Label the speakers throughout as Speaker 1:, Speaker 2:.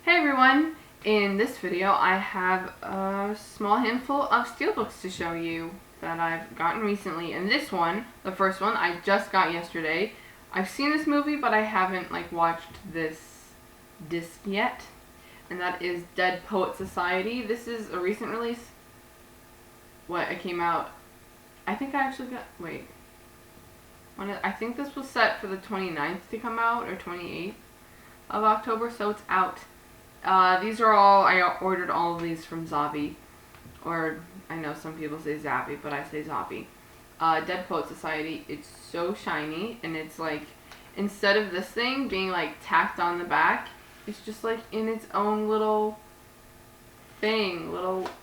Speaker 1: Hey everyone! In this video I have a small handful of steelbooks to show you that I've gotten recently. And this one, the first one, I just got yesterday. I've seen this movie but I haven't watched this disc yet. And that is Dead Poet Society. This is a recent release. It came out, I think I actually got, I think this was set for the 29th to come out, or 28th of October, so it's out. These are all, I ordered all of these from Zavi, or I know some people say Zavi, but I say Zavi. Dead Poet Society, it's so shiny, and it's instead of this thing being tacked on the back, it's just in its own little thing,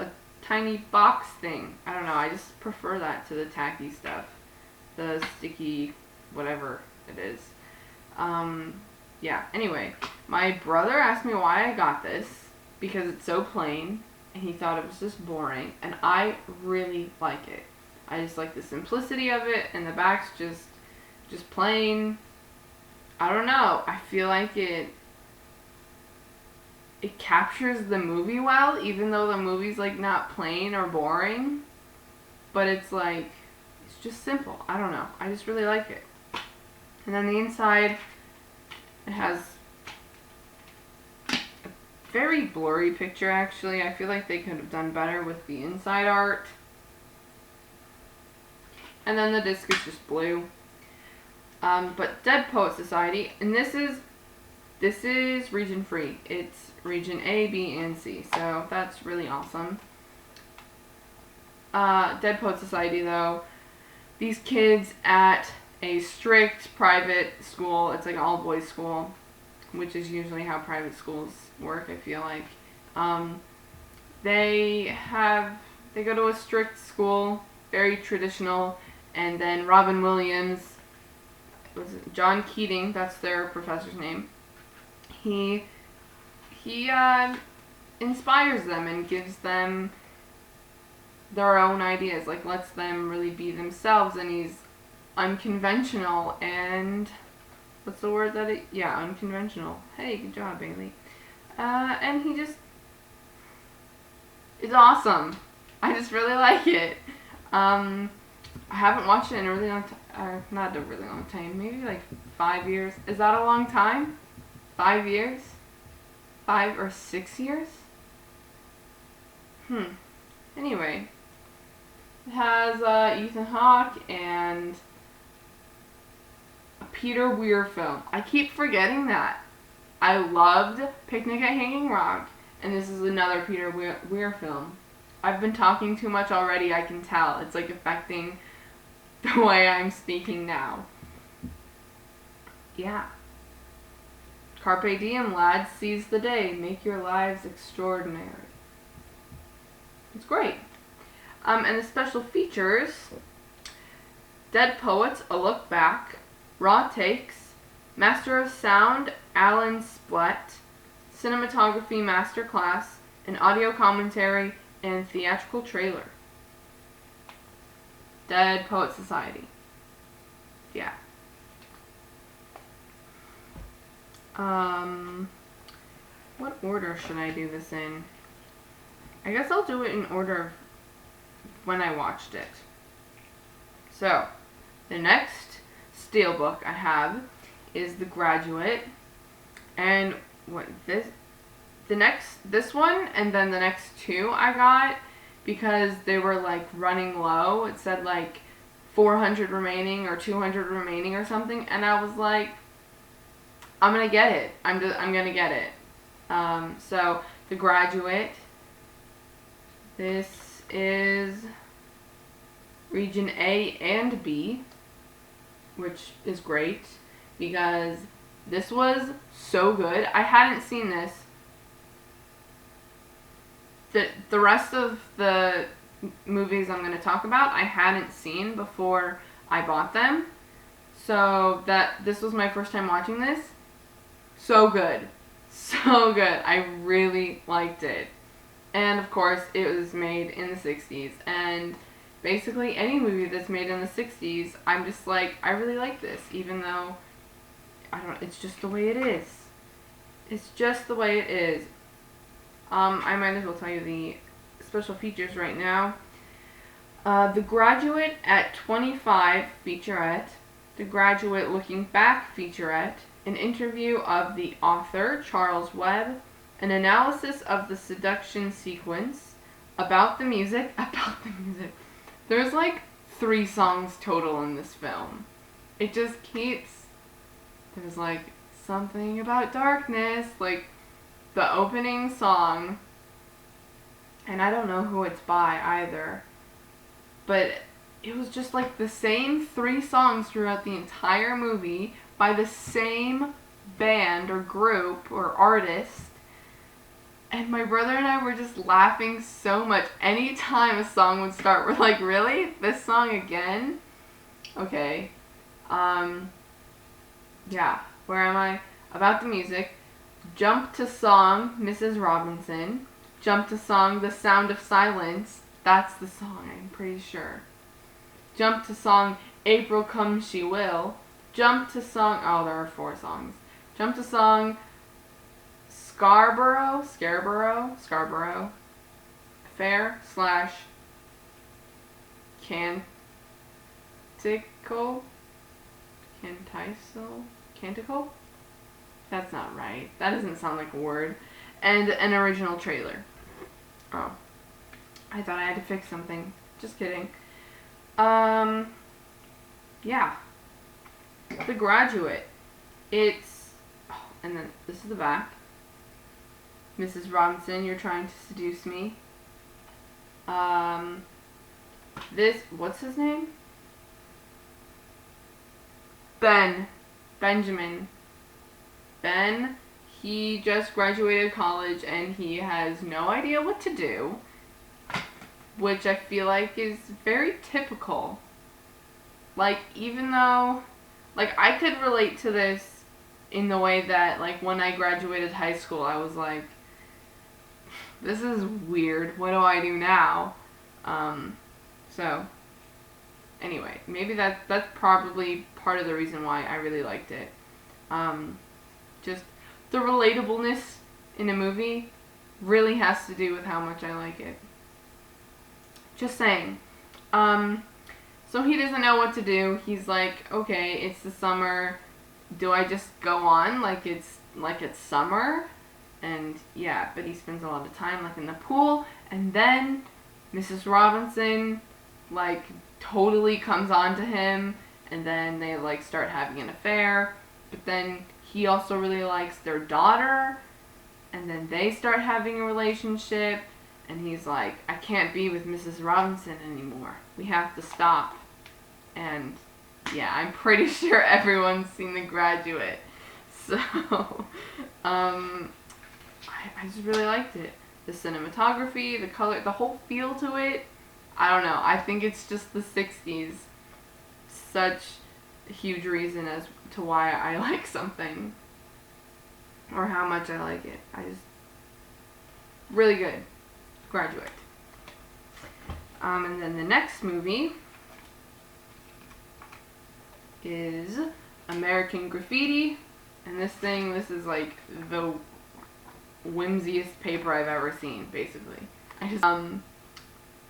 Speaker 1: a tiny box thing. I don't know, I just prefer that to the tacky stuff, the sticky, whatever it is. Yeah, anyway, my brother asked me why I got this, because it's so plain, and he thought it was just boring, and I really like it. I just like the simplicity of it, and the back's just plain. I don't know, I feel like it captures the movie well, even though the movie's not plain or boring, but it's it's just simple. I don't know, I just really like it. And then the inside, it has a very blurry picture, actually. I feel like they could have done better with the inside art. And then the disc is just blue. But Dead Poet Society, and this is region free. It's region A, B, and C, so that's really awesome. Dead Poet Society, though, these kids at a strict private school, it's an all-boys school, which is usually how private schools work, I feel like. They go to a strict school, very traditional, and then Robin Williams, John Keating, that's their professor's name, he inspires them and gives them their own ideas, lets them really be themselves, and he's unconventional and what's the word that unconventional. Hey, good job, Bailey. And he just it's awesome. I just really like it. I haven't watched it in a really long time. Not a really long time. Maybe 5 years. Is that a long time? 5 years? 5 or 6 years? Anyway, it has Ethan Hawke and Peter Weir film. I keep forgetting that. I loved Picnic at Hanging Rock, and this is another Peter Weir film. I've been talking too much already, I can tell. It's affecting the way I'm speaking now. Yeah. Carpe diem, lads, seize the day, make your lives extraordinary. It's great. And the special features: Dead Poets, A Look Back, Raw Takes, Master of Sound, Alan Splett, Cinematography Masterclass, an audio commentary, and theatrical trailer. Dead Poet Society. Yeah. What order should I do this in? I guess I'll do it in order of when I watched it. So, the next steelbook I have is The Graduate, and this one and then the next two I got because they were running low. It said 400 remaining or 200 remaining or something, and I was I'm gonna get it. I'm gonna get it. So The Graduate, this is region A and B, which is great because this was so good. I hadn't seen this. The rest of the movies I'm going to talk about I hadn't seen before I bought them, so this was my first time watching this. So good. So good. I really liked it. And of course it was made in the 60s, and basically any movie that's made in the 60s, I'm just I really like this, even though it's just the way it is. It's just the way it is. I might as well tell you the special features right now. The Graduate at 25 featurette. The Graduate Looking Back featurette. An interview of the author, Charles Webb. An analysis of the seduction sequence. About the music. There's like 3 songs total in this film. It just keeps... There's like something about darkness, like the opening song, and I don't know who it's by either, but it was just like the same 3 songs throughout the entire movie by the same band or group or artist, and my brother and I were just laughing so much. Anytime a song would start, we're like, really? This song again? Okay. Yeah, where am I? About the music. Jump to song, Mrs. Robinson. Jump to song, The Sound of Silence. That's the song, I'm pretty sure. Jump to song, April Come She Will. Jump to song, oh, there are 4 songs. Jump to song, Scarborough Fair / Canticle? That's not right. That doesn't sound like a word. And an original trailer. Oh. I thought I had to fix something. Just kidding. Yeah. The Graduate. It's... Oh, and then this is the back. Mrs. Robinson, you're trying to seduce me. This... What's his name? Benjamin. Ben, he just graduated college and he has no idea what to do, which I feel like is very typical. Like, even though, like, I could relate to this in the way that, like, when I graduated high school, I was like, this is weird, what do I do now? So, anyway, maybe that's probably part of the reason why I really liked it. Just the relatableness in a movie really has to do with how much I like it. Just saying. So he doesn't know what to do. He's like, okay, it's the summer. Do I just go on like it's summer? And yeah, but he spends a lot of time like in the pool, and then Mrs. Robinson like totally comes on to him, and then they like start having an affair. But then he also really likes their daughter, and then they start having a relationship, and he's like, I can't be with Mrs. Robinson anymore. We have to stop. And yeah, I'm pretty sure everyone's seen The Graduate. So, I just really liked it. The cinematography, the color, the whole feel to it. I don't know. I think it's just the 60s. Such a huge reason as to why I like something. Or how much I like it. Really good. Graduate. And then the next movie is American Graffiti. And this is like the whimsiest paper I've ever seen, basically.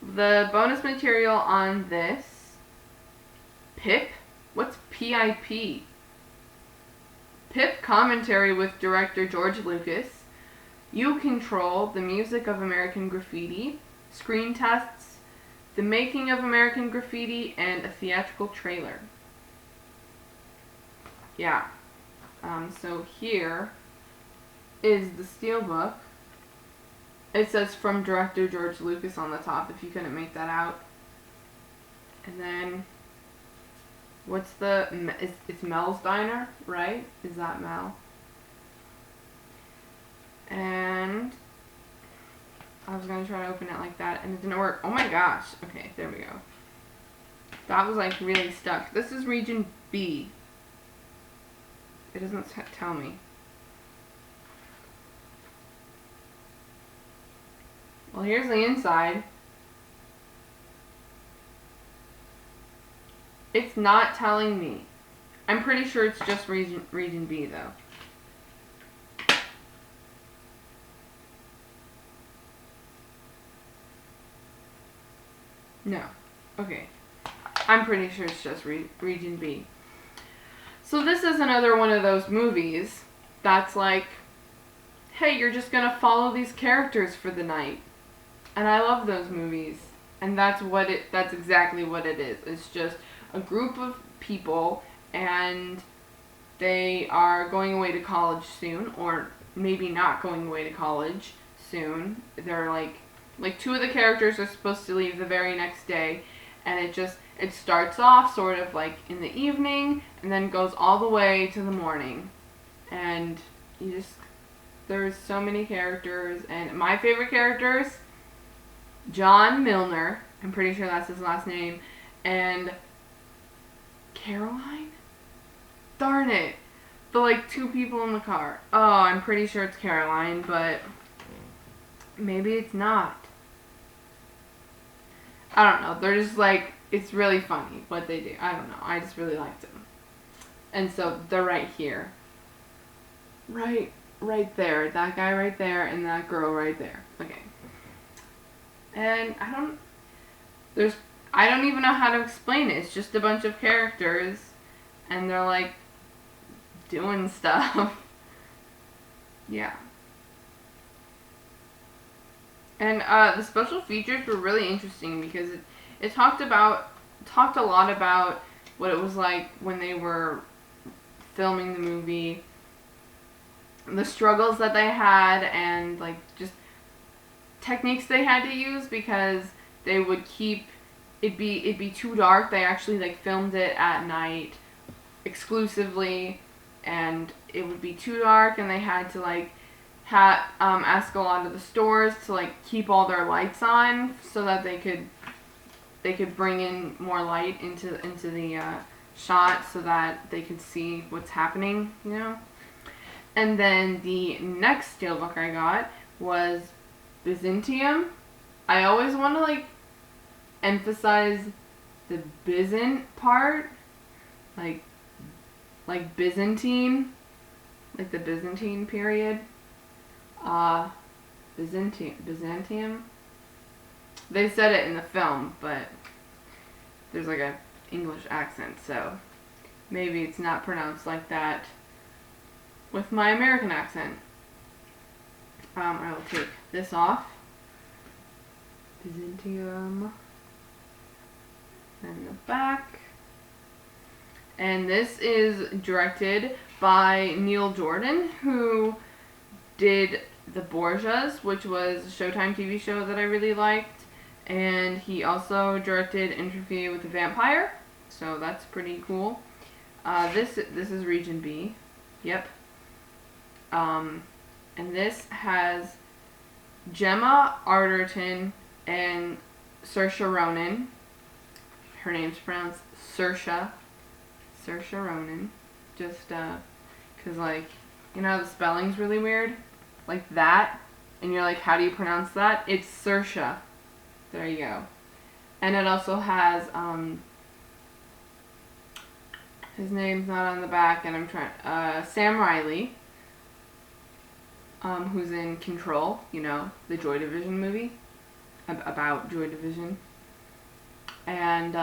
Speaker 1: The bonus material on this, PIP? What's PIP? PIP commentary with director George Lucas. You Control the Music of American Graffiti. Screen tests. The Making of American Graffiti, and a theatrical trailer. Yeah. So here is the Steelbook. It says from director George Lucas on the top, if you couldn't make that out. And then, what's it's Mel's Diner, right? Is that Mel? And I was going to try to open it like that, and it didn't work. Oh my gosh. Okay, there we go. That was like really stuck. This is region B. It doesn't tell me. Well, here's the inside. It's not telling me. I'm pretty sure it's just region B though. No. Okay. I'm pretty sure it's just Region B. So this is another one of those movies that's like, hey, you're just gonna follow these characters for the night. And I love those movies. And that's exactly what it is. It's just a group of people, and they are going away to college soon, or maybe not going away to college soon. They're like two of the characters are supposed to leave the very next day, and it starts off sort of like in the evening and then goes all the way to the morning. And there's so many characters, and my favorite characters, John Milner, I'm pretty sure that's his last name, and Caroline? Darn it. The like two people in the car. Oh, I'm pretty sure it's Caroline, but maybe it's not. I don't know. They're just like, it's really funny what they do. I don't know. I just really liked them. And so they're right here. Right there. That guy right there and that girl right there. Okay. And I don't even know how to explain it. It's just a bunch of characters, and they're like doing stuff. Yeah. And the special features were really interesting because it talked a lot about what it was like when they were filming the movie, the struggles that they had, and like just techniques they had to use because they would it'd be too dark. They actually like filmed it at night exclusively, and it would be too dark, and they had to like ask a lot of the stores to like keep all their lights on so that they could bring in more light into the shot so that they could see what's happening, you know. And then the next steelbook I got was Byzantium. I always want to like emphasize the Byzant part, like Byzantine, like the Byzantine period. Byzantium. They said it in the film, but there's like a English accent, so maybe it's not pronounced like that with my American accent. I will take this off. Byzantium. And the back. And this is directed by Neil Jordan, who did The Borgias, which was a Showtime TV show that I really liked. And he also directed Interview with the Vampire, so that's pretty cool. This is Region B. Yep. And this has Gemma Arterton and Saoirse Ronan. Her name's pronounced Saoirse Ronan. Just, cause like, you know how the spelling's really weird? Like that. And you're like, how do you pronounce that? It's Saoirse. There you go. And it also has, his name's not on the back, and I'm trying, Sam Riley, who's in Control, you know, the Joy Division movie, about Joy Division. And,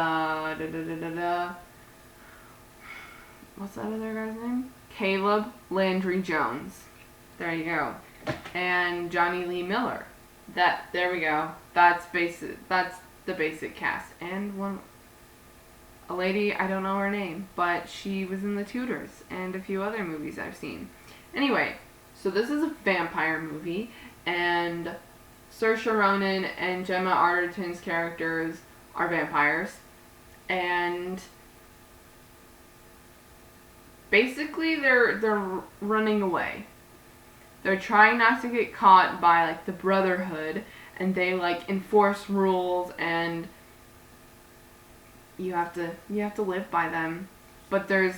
Speaker 1: what's that other guy's name? Caleb Landry Jones. There you go. And Johnny Lee Miller. There we go. That's the basic cast. And a lady, I don't know her name, but she was in The Tudors and a few other movies I've seen. Anyway, so this is a vampire movie, and Saoirse Ronan and Gemma Arterton's characters are vampires, and basically they're running away. They're trying not to get caught by like the Brotherhood, and they like enforce rules, and you have to live by them. But there's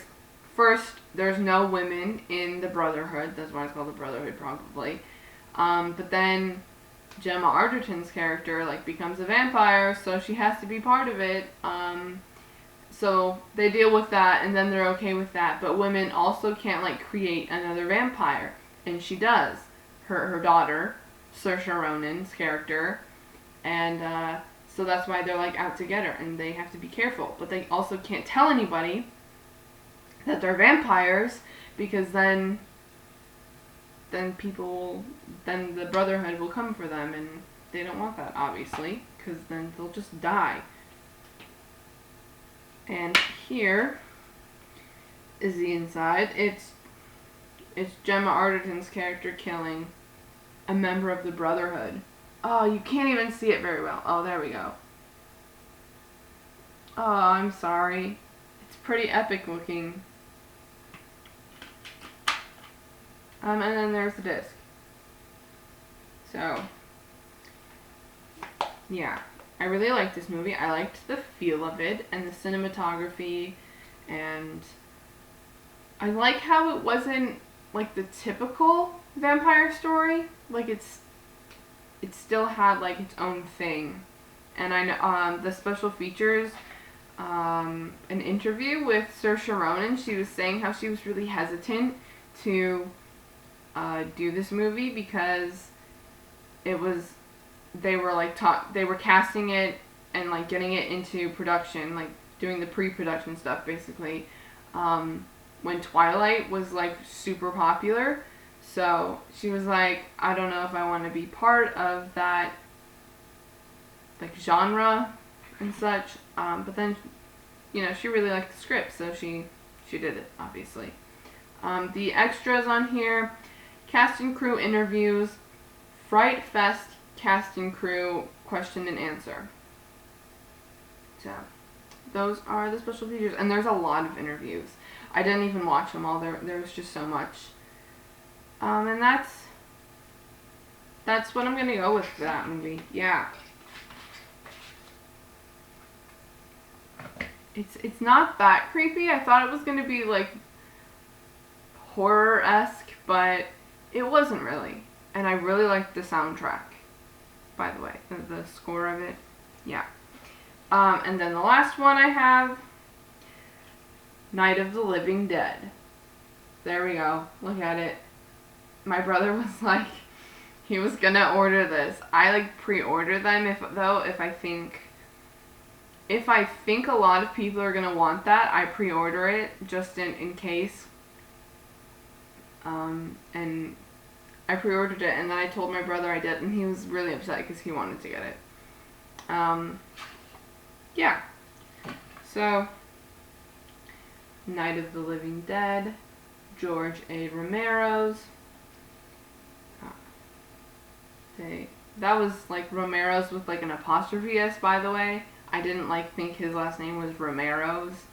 Speaker 1: no women in the Brotherhood. That's why it's called the Brotherhood, probably. But then Gemma Arterton's character like becomes a vampire, so she has to be part of it. So they deal with that, and then they're okay with that. But women also can't like create another vampire, and she does. Her daughter, Saoirse Ronan's character, and So that's why they're like out to get her, and they have to be careful. But they also can't tell anybody that they're vampires, because then the Brotherhood will come for them, and they don't want that, obviously, because then they'll just die. And here is the inside. It's Gemma Arterton's character killing a member of the Brotherhood. Oh, you can't even see it very well. Oh, there we go. Oh, I'm sorry. It's pretty epic looking. And then there's the disc. So, yeah. I really liked this movie. I liked the feel of it and the cinematography, and I like how it wasn't like the typical vampire story. Like it still had like its own thing. And I know the special features, an interview with Saoirse Ronan, she was saying how she was really hesitant to do this movie because they were casting it and like getting it into production, like doing the pre-production stuff basically, when Twilight was like super popular. So she was like, I don't know if I want to be part of that like genre and such. But then, she really liked the script, so she did it, obviously. The extras on here: cast and crew interviews, Fright Fest cast and crew question and answer. So those are the special features, and there's a lot of interviews. I didn't even watch them all. There was just so much. And that's what I'm gonna go with for that movie. Yeah. It's not that creepy. I thought it was gonna be like horror-esque, but it wasn't really. And I really liked the soundtrack, by the way, the score of it. Yeah. And then the last one I have, Night of the Living Dead. There we go. Look at it. My brother was like, he was gonna order this. I like pre-order them if I think a lot of people are gonna want that, I pre-order it just in case. And I pre-ordered it, and then I told my brother I did, and he was really upset because he wanted to get it. Yeah. So, Night of the Living Dead, George A. Romero's. That was like Romero's with like an apostrophe S, by the way. I didn't think his last name was Romero's.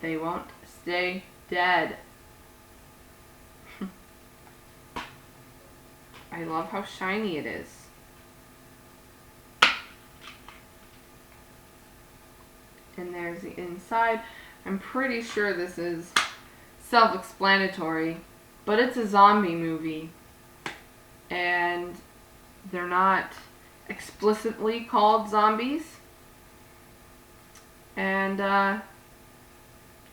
Speaker 1: They won't stay dead. I love how shiny it is. And there's the inside. I'm pretty sure this is self-explanatory, but it's a zombie movie. And they're not explicitly called zombies. And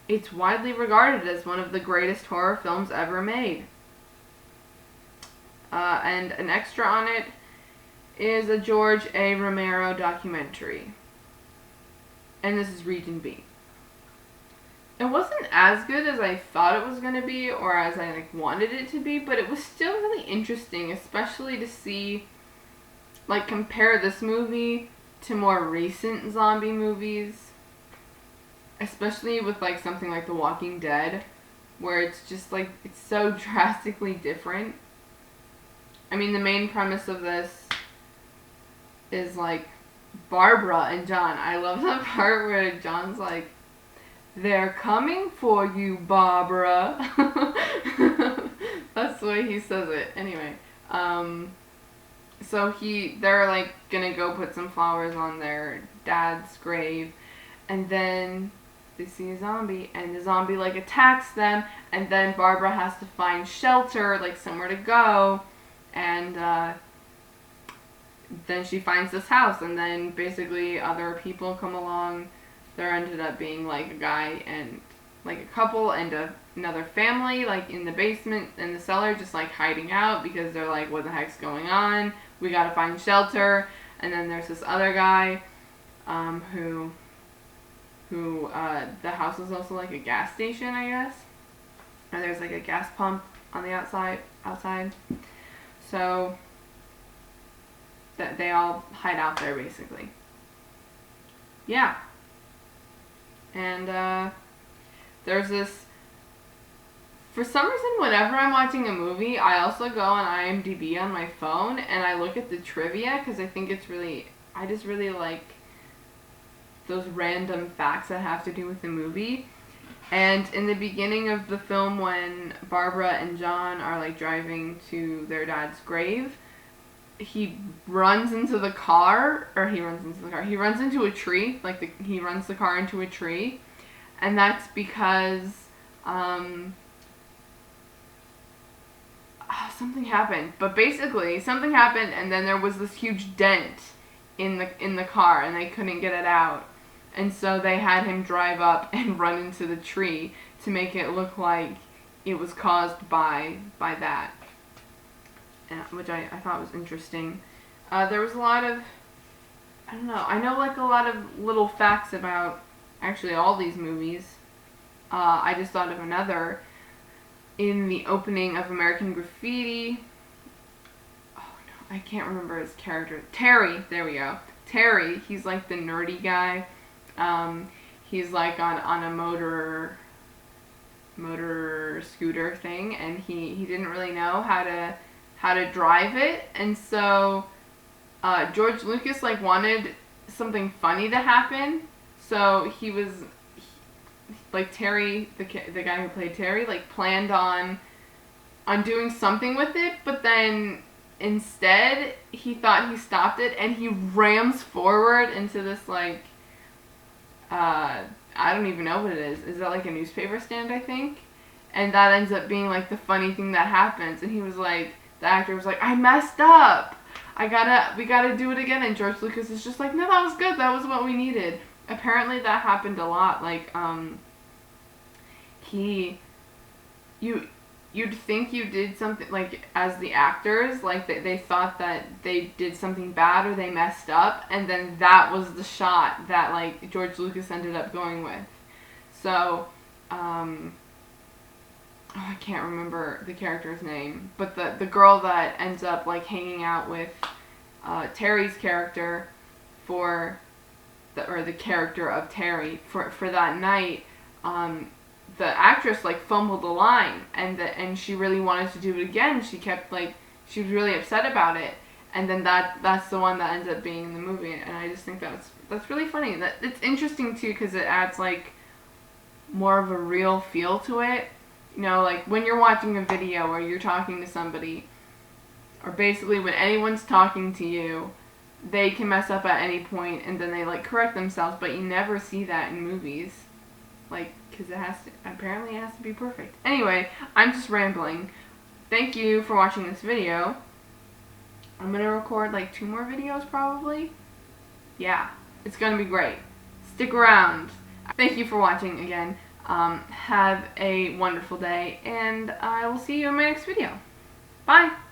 Speaker 1: it's widely regarded as one of the greatest horror films ever made. And an extra on it is a George A. Romero documentary. And this is Region B. It wasn't as good as I thought it was going to be, or as I wanted it to be, but it was still really interesting, especially to see, compare this movie to more recent zombie movies, especially with something like The Walking Dead, where it's just it's so drastically different. I mean, the main premise of this is Barbara and John. I love that part where John's like, "They're coming for you, Barbara." That's the way he says it. Anyway, so they're gonna go put some flowers on their dad's grave, and then they see a zombie, and the zombie attacks them, and then Barbara has to find shelter, somewhere to go, and then she finds this house, and then basically other people come along. There ended up being a guy and a couple and another family in the basement, in the cellar, just hiding out because they're what the heck's going on? We gotta find shelter. And then there's this other guy who the house is also like a gas station, I guess. And there's like a gas pump on the outside. So that they all hide out there basically. Yeah. And there's this, for some reason, whenever I'm watching a movie, I also go on IMDb on my phone and I look at the trivia because I think it's really, I just really like those random facts that have to do with the movie. And in the beginning of the film, when Barbara and John are like driving to their dad's grave, he runs into the car, or he runs into a tree, like he runs the car into a tree, and that's because something happened. But basically, something happened, and then there was this huge dent in the car, and they couldn't get it out. And so they had him drive up and run into the tree to make it look like it was caused by that, which I thought was interesting. There was a lot of, I don't know, I know like a lot of little facts about actually all these movies. I just thought of another. In the opening of American Graffiti, oh no, I can't remember his character. Terry, there we go. Terry, he's like the nerdy guy. He's like on a motor scooter thing, and he didn't really know how to drive it, and so George Lucas like wanted something funny to happen, so he was like Terry, the guy who played Terry, like planned on doing something with it, but then instead he thought he stopped it, and he rams forward into this like I don't even know what it is. Is that like a newspaper stand, I think? And that ends up being like the funny thing that happens. And he was like, the actor was like, I messed up. We gotta do it again. And George Lucas is just like, no, that was good. That was what we needed. Apparently that happened a lot. Like, you'd think you did something, like, as the actors, like, they thought that they did something bad or they messed up, and then that was the shot that, like, George Lucas ended up going with. So, I can't remember the character's name, but the girl that ends up, like, hanging out with Terry's character the character of Terry for that night, the actress like fumbled the line, and she really wanted to do it again. She kept like, she was really upset about it, and then that's the one that ends up being in the movie. And I just think that's really funny. That it's interesting too, because it adds like more of a real feel to it. You know, like when you're watching a video or you're talking to somebody, or basically when anyone's talking to you, they can mess up at any point and then they like correct themselves, but you never see that in movies. Like, because apparently it has to be perfect. Anyway, I'm just rambling. Thank you for watching this video. I'm going to record like 2 more videos probably. Yeah, it's going to be great. Stick around. Thank you for watching again. Have a wonderful day, and I will see you in my next video. Bye!